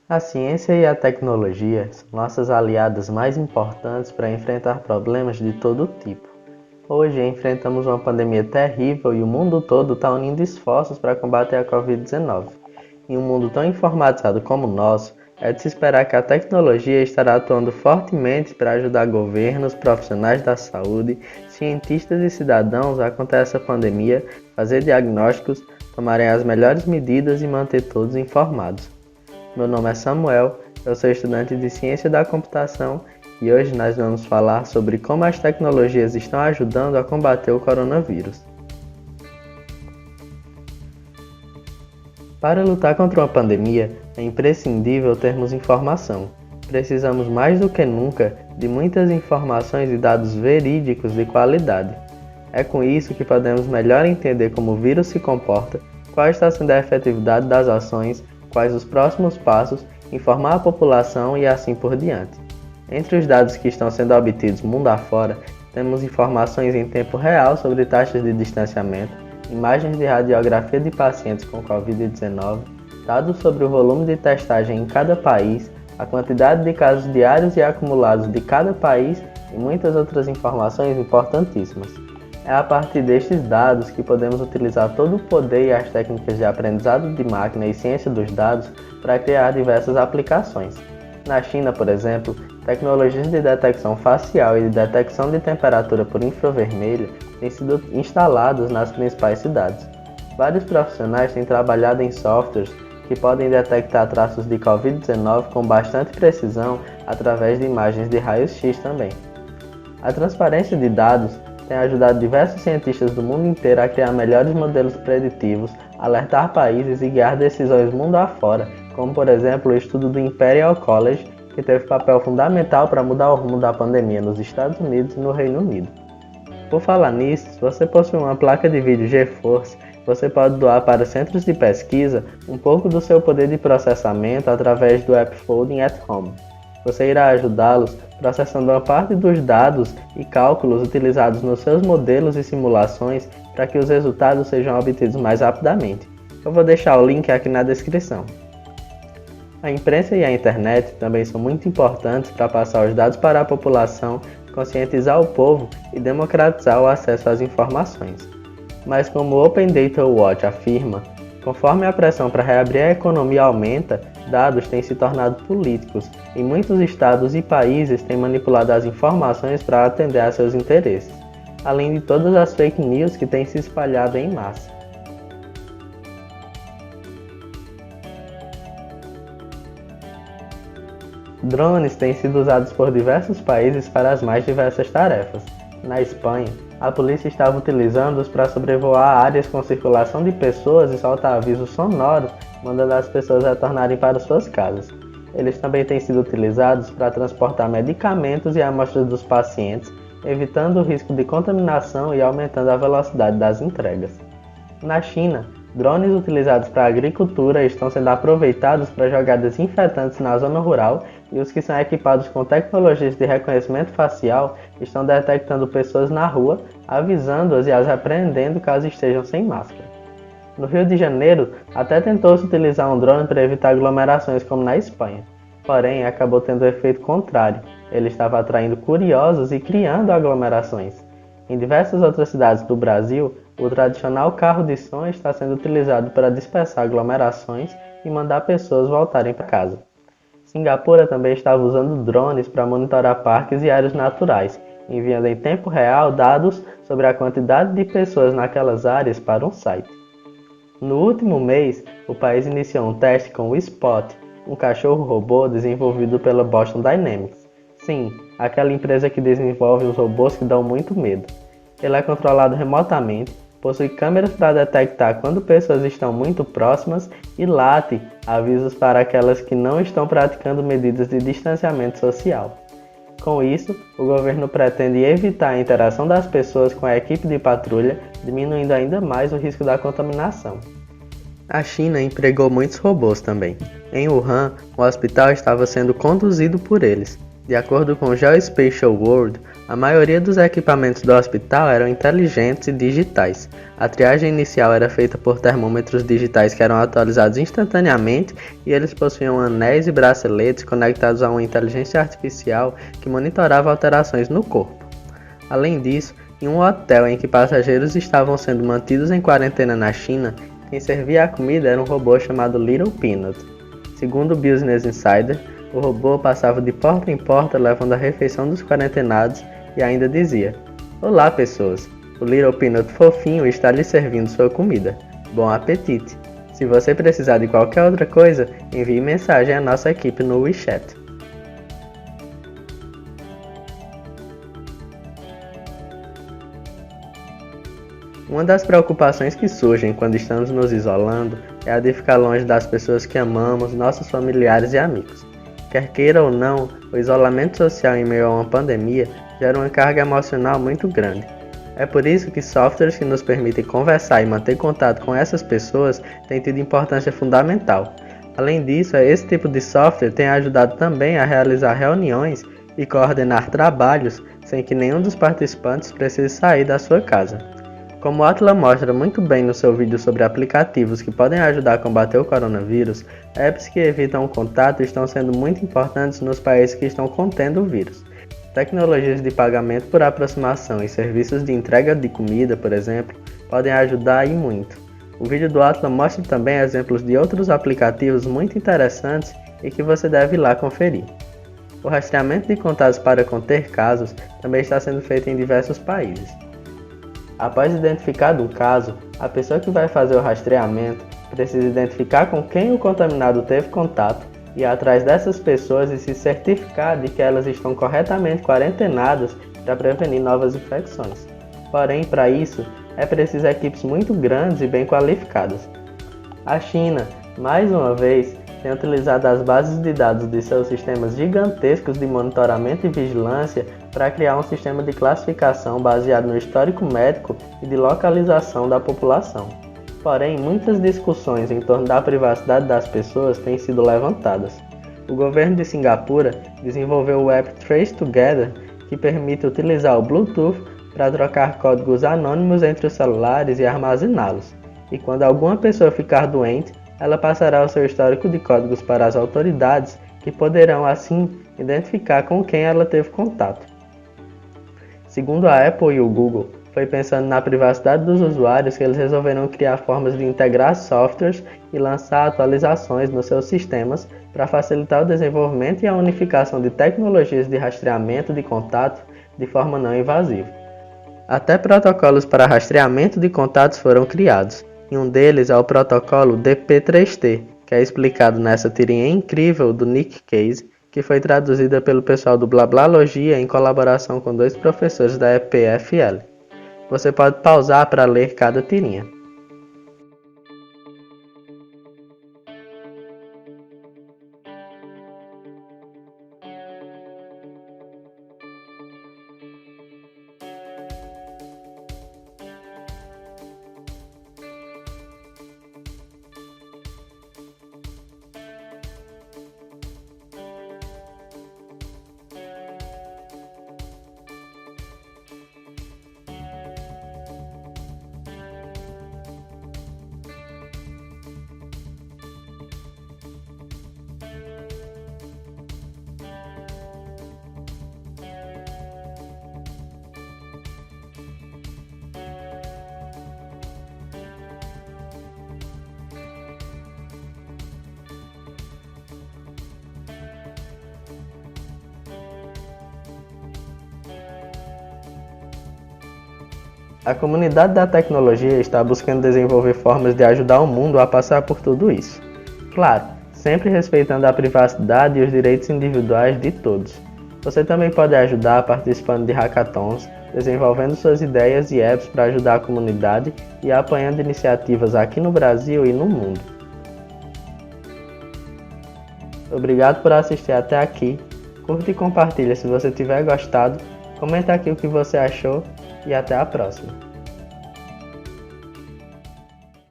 A ciência e a tecnologia são nossas aliadas mais importantes para enfrentar problemas de todo tipo. Hoje enfrentamos uma pandemia terrível e o mundo todo está unindo esforços para combater a Covid-19. Em um mundo tão informatizado como o nosso, é de se esperar que a tecnologia estará atuando fortemente para ajudar governos, profissionais da saúde, cientistas e cidadãos a conter essa pandemia, fazer diagnósticos, tomarem as melhores medidas e manter todos informados. Meu nome é Samuel, eu sou estudante de Ciência da Computação e hoje nós vamos falar sobre como as tecnologias estão ajudando a combater o coronavírus. Para lutar contra uma pandemia, é imprescindível termos informação. Precisamos mais do que nunca de muitas informações e dados verídicos de qualidade. É com isso que podemos melhor entender como o vírus se comporta, qual está sendo a efetividade das ações, quais os próximos passos, informar a população e assim por diante. Entre os dados que estão sendo obtidos mundo afora, temos informações em tempo real sobre taxas de distanciamento, imagens de radiografia de pacientes com Covid-19, dados sobre o volume de testagem em cada país, a quantidade de casos diários e acumulados de cada país e muitas outras informações importantíssimas. É a partir destes dados que podemos utilizar todo o poder e as técnicas de aprendizado de máquina e ciência dos dados para criar diversas aplicações. Na China, por exemplo, tecnologias de detecção facial e de detecção de temperatura por infravermelho têm sido instaladas nas principais cidades. Vários profissionais têm trabalhado em softwares que podem detectar traços de Covid-19 com bastante precisão através de imagens de raios-x também. A transparência de dados tem ajudado diversos cientistas do mundo inteiro a criar melhores modelos preditivos, alertar países e guiar decisões mundo afora, como por exemplo o estudo do Imperial College, que teve papel fundamental para mudar o rumo da pandemia nos Estados Unidos e no Reino Unido. Por falar nisso, se você possui uma placa de vídeo GeForce, você pode doar para centros de pesquisa um pouco do seu poder de processamento através do app Folding at Home. Você irá ajudá-los processando uma parte dos dados e cálculos utilizados nos seus modelos e simulações para que os resultados sejam obtidos mais rapidamente. Eu vou deixar o link aqui na descrição. A imprensa e a internet também são muito importantes para passar os dados para a população, conscientizar o povo e democratizar o acesso às informações. Mas como o Open Data Watch afirma, conforme a pressão para reabrir a economia aumenta, dados têm se tornado políticos e muitos estados e países têm manipulado as informações para atender a seus interesses, além de todas as fake news que têm se espalhado em massa. Drones têm sido usados por diversos países para as mais diversas tarefas. Na Espanha, a polícia estava utilizando-os para sobrevoar áreas com circulação de pessoas e soltar avisos sonoros, mandando as pessoas retornarem para suas casas. Eles também têm sido utilizados para transportar medicamentos e amostras dos pacientes, evitando o risco de contaminação e aumentando a velocidade das entregas. Na China, drones utilizados para a agricultura estão sendo aproveitados para jogar desinfetantes na zona rural e os que são equipados com tecnologias de reconhecimento facial estão detectando pessoas na rua, avisando-as e as repreendendo caso estejam sem máscara. No Rio de Janeiro, até tentou-se utilizar um drone para evitar aglomerações como na Espanha, porém acabou tendo o efeito contrário, ele estava atraindo curiosos e criando aglomerações. Em diversas outras cidades do Brasil, o tradicional carro de som está sendo utilizado para dispersar aglomerações e mandar pessoas voltarem para casa. Singapura também estava usando drones para monitorar parques e áreas naturais, enviando em tempo real dados sobre a quantidade de pessoas naquelas áreas para um site. No último mês, o país iniciou um teste com o Spot, um cachorro-robô desenvolvido pela Boston Dynamics. Sim, aquela empresa que desenvolve os robôs que dão muito medo. Ele é controlado remotamente, possui câmeras para detectar quando pessoas estão muito próximas e late avisos para aquelas que não estão praticando medidas de distanciamento social. Com isso, o governo pretende evitar a interação das pessoas com a equipe de patrulha, diminuindo ainda mais o risco da contaminação. A China empregou muitos robôs também. Em Wuhan, o hospital estava sendo conduzido por eles. De acordo com o Geospatial World, a maioria dos equipamentos do hospital eram inteligentes e digitais. A triagem inicial era feita por termômetros digitais que eram atualizados instantaneamente e eles possuíam anéis e braceletes conectados a uma inteligência artificial que monitorava alterações no corpo. Além disso, em um hotel em que passageiros estavam sendo mantidos em quarentena na China, quem servia a comida era um robô chamado Little Peanut. Segundo o Business Insider, o robô passava de porta em porta levando a refeição dos quarentenados e ainda dizia: "Olá pessoas, o Little Peanut fofinho está lhe servindo sua comida. Bom apetite! Se você precisar de qualquer outra coisa, envie mensagem à nossa equipe no WeChat." Uma das preocupações que surgem quando estamos nos isolando é a de ficar longe das pessoas que amamos, nossos familiares e amigos. Quer queira ou não, o isolamento social em meio a uma pandemia gera uma carga emocional muito grande. É por isso que softwares que nos permitem conversar e manter contato com essas pessoas têm tido importância fundamental. Além disso, esse tipo de software tem ajudado também a realizar reuniões e coordenar trabalhos sem que nenhum dos participantes precise sair da sua casa. Como o Atila mostra muito bem no seu vídeo sobre aplicativos que podem ajudar a combater o coronavírus, apps que evitam o contato estão sendo muito importantes nos países que estão contendo o vírus. Tecnologias de pagamento por aproximação e serviços de entrega de comida, por exemplo, podem ajudar e muito. O vídeo do Atila mostra também exemplos de outros aplicativos muito interessantes e que você deve ir lá conferir. O rastreamento de contatos para conter casos também está sendo feito em diversos países. Após identificado um caso, a pessoa que vai fazer o rastreamento precisa identificar com quem o contaminado teve contato, ir atrás dessas pessoas e se certificar de que elas estão corretamente quarentenadas para prevenir novas infecções. Porém, para isso, é preciso equipes muito grandes e bem qualificadas. A China, mais uma vez, tem utilizado as bases de dados de seus sistemas gigantescos de monitoramento e vigilância para criar um sistema de classificação baseado no histórico médico e de localização da população. Porém, muitas discussões em torno da privacidade das pessoas têm sido levantadas. O governo de Singapura desenvolveu o app Trace Together, que permite utilizar o Bluetooth para trocar códigos anônimos entre os celulares e armazená-los. E quando alguma pessoa ficar doente, ela passará o seu histórico de códigos para as autoridades, que poderão assim identificar com quem ela teve contato. Segundo a Apple e o Google, foi pensando na privacidade dos usuários que eles resolveram criar formas de integrar softwares e lançar atualizações nos seus sistemas para facilitar o desenvolvimento e a unificação de tecnologias de rastreamento de contato de forma não invasiva. Até protocolos para rastreamento de contatos foram criados, e um deles é o protocolo DP3T, que é explicado nessa tirinha incrível do Nick Case, que foi traduzida pelo pessoal do Blablalogia em colaboração com 2 professores da EPFL. Você pode pausar para ler cada tirinha. A comunidade da tecnologia está buscando desenvolver formas de ajudar o mundo a passar por tudo isso. Claro, sempre respeitando a privacidade e os direitos individuais de todos. Você também pode ajudar participando de hackathons, desenvolvendo suas ideias e apps para ajudar a comunidade e apoiando iniciativas aqui no Brasil e no mundo. Obrigado por assistir até aqui. Curta e compartilha se você tiver gostado. Comenta aqui o que você achou e até a próxima.